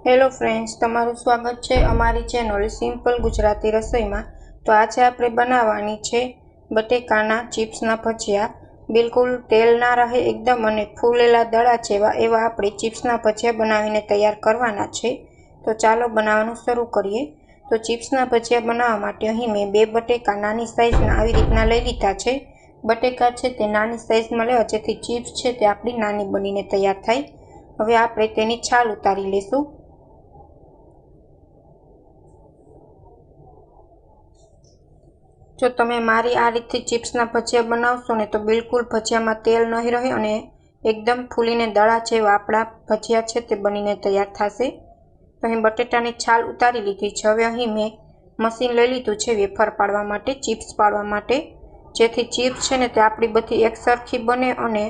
Hello friends, તમારું સ્વાગત છે અમારી ચેનલ સિમ્પલ ગુજરાતી રસોઈમાં। તો આજે આપણે બનાવવાની છે બટેકાના ચિપ્સના ભજીયા। બિલકુલ તેલ ના રહે એકદમ અને ફૂલેલા દડા જેવા એવા આપણે ચિપ્સના ભજીયા બનાવીને તૈયાર કરવાના છે। તો ચાલો બનાવવાનું શરૂ કરીએ। તો ચિપ્સના ભજીયા બનાવવા માટે અહીં મેં 2 બટેકા નાની સાઈઝના આવી રીતના લઈ લીધા છે। બટેકા છે તે નાની સાઈઝમાં લેવા જેથી ચિપ્સ છે તે આપણી નાની બનીને તૈયાર થાય। હવે આપણે તેની છાલ ઉતારી લેશું। જો તમે મારી આ રીતથી ચિપ્સના ભજીયા બનાવશો ને તો બિલકુલ ભજીયામાં તેલ નહીં રહે અને એકદમ ફૂલીને દડા જેવા આપણા ભજીયા છે તે બનીને તૈયાર થશે। તો અહીં બટેટાની છાલ ઉતારી લીધી છે। હવે અહીં મેં મશીન લઈ લીધું છે વેફર પાડવા માટે, ચિપ્સ પાડવા માટે, જેથી ચિપ્સ છે ને તે આપણી બધી એક સરખી બને અને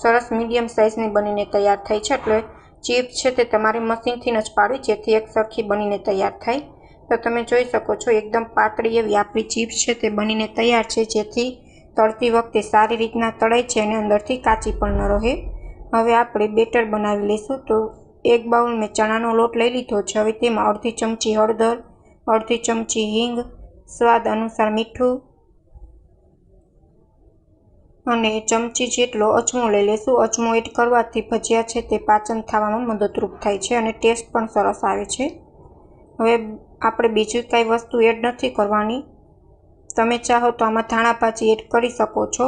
સરસ મીડિયમ સાઇઝની બનીને તૈયાર થાય છે। એટલે ચિપ્સ છે તે તમારે મશીનથી જ પાડવી જેથી એક સરખી બનીને તૈયાર થાય। તો તમે જોઈ શકો છો એકદમ પાતળી એવી આપણી ચિપ્સ છે તે બનીને તૈયાર છે, જેથી તળતી વખતે સારી રીતના તળાય છે અને અંદરથી કાચી પણ ન રહે। હવે આપણે બેટર બનાવી લઈશું। તો એક બાઉલ મેં ચણાનો લોટ લઈ લીધો છે। હવે તેમાં અડધી ચમચી હળદર, અડધી ચમચી હિંગ, સ્વાદ અનુસાર મીઠું અને ચમચી જેટલો અજમો લઈ લેશું। અજમો એડ કરવાથી ભજીયા છે તે પાચન થવામાં મદદરૂપ થાય છે અને ટેસ્ટ પણ સરસ આવે છે। હવે આપણે બીજું કાંઈ વસ્તુ એડ નથી કરવાની। તમે ચાહો તો આમાં ધાણા ભાજી એડ કરી શકો છો।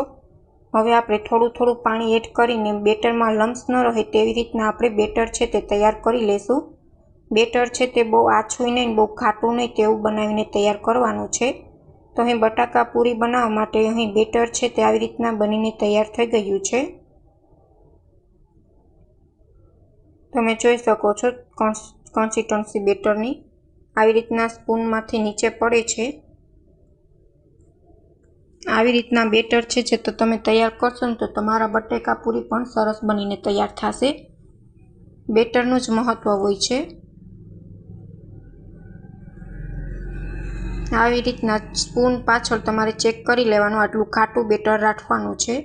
હવે આપણે થોડું થોડું પાણી એડ કરીને બેટરમાં લમ્સ ન રહે તેવી રીતના આપણે બેટર છે તે તૈયાર કરી લેશું। બેટર છે તે બહુ આછું નહીં, બહુ ઘાટું નહીં તેવું બનાવીને તૈયાર કરવાનું છે। તો અહીં બટાકા પૂરી બનાવવા માટે અહીં બેટર છે તે આવી રીતના બનીને તૈયાર થઈ ગયું છે। તમે જોઈ શકો છો કન્સિસ્ટન્સી બેટરની આવી રીતના સ્પૂનમાંથી નીચે પડે છે। આવી રીતના બેટર છે જે તો તમે તૈયાર કરશો ને તો તમારા બટેકા પૂરી પણ સરસ બનીને તૈયાર થશે। બેટરનું જ મહત્વ હોય છે। આવી રીતના સ્પૂન પાછળ તમારે ચેક કરી લેવાનું, આટલું ખાટું બેટર રાખવાનું છે।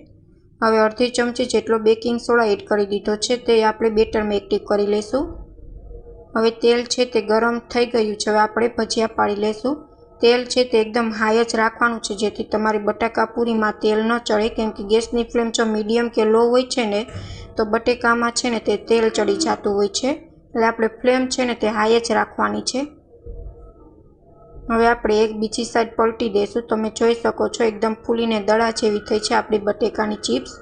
હવે અડધી ચમચી જેટલો બેકિંગ સોડા એડ કરી દીધો છે, તે આપણે બેટરમાં એક્ટિવ કરી લઈશું। હવે તેલ છે તે ગરમ થઈ ગયું છે। હવે આપણે ભજીયા પાડી લઈશું। તેલ છે તે એકદમ હાઈ જ રાખવાનું છે જેથી તમારી બટાકા પૂરીમાં તેલ ન ચડે, કેમ કે ગેસની ફ્લેમ જો મીડિયમ કે લો હોય છે ને તો બટેકામાં છે ને તે તેલ ચડી જતું હોય છે। એટલે આપણે ફ્લેમ છે ને તે હાઈ જ રાખવાની છે। હવે આપણે એક બીજી સાઈડ પલટી દઈશું। તમે જોઈ શકો છો એકદમ ફૂલીને દડા જેવી થઈ છે આપણી બટેકાની ચિપ્સ।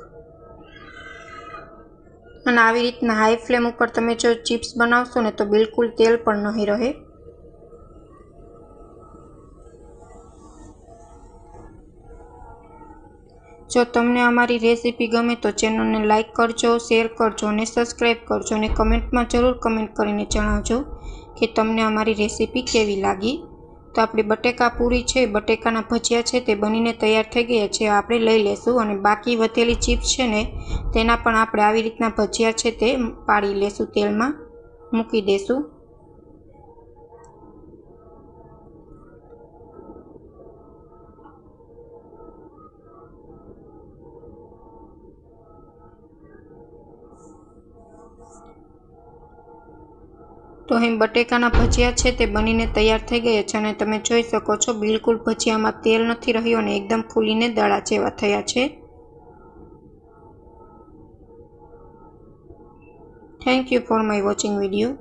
અને આવી રીતના હાઈ ફ્લેમ ઉપર તમે જો ચિપ્સ બનાવશો ને તો બિલકુલ તેલ પણ નહીં રહે। જો તમને અમારી રેસીપી ગમે તો ચેનલને લાઇક કરજો, શેર કરજો અને સબસ્ક્રાઈબ કરજો અને કમેન્ટમાં જરૂર કમેન્ટ કરીને જણાવજો કે તમને અમારી રેસીપી કેવી લાગી। તો આપણી બટેકા પૂરી છે, બટેકાના ભજીયા છે તે બનીને તૈયાર થઈ ગયા છે। આપણે લઈ લેશું અને બાકી વધેલી ચિપ્સ છે ને તેના પણ આપણે આવી રીતના ભજીયા છે તે પાડી લેશું, તેલમાં મૂકી દેશું। તો અહીં બટેકાના ભજીયા છે તે બનીને તૈયાર થઈ ગયા છે અને તમે જોઈ શકો છો બિલકુલ ભજીયામાં તેલ નથી રહ્યું અને એકદમ ફૂલીને દડા જેવા થયા છે। Thank you for my watching video.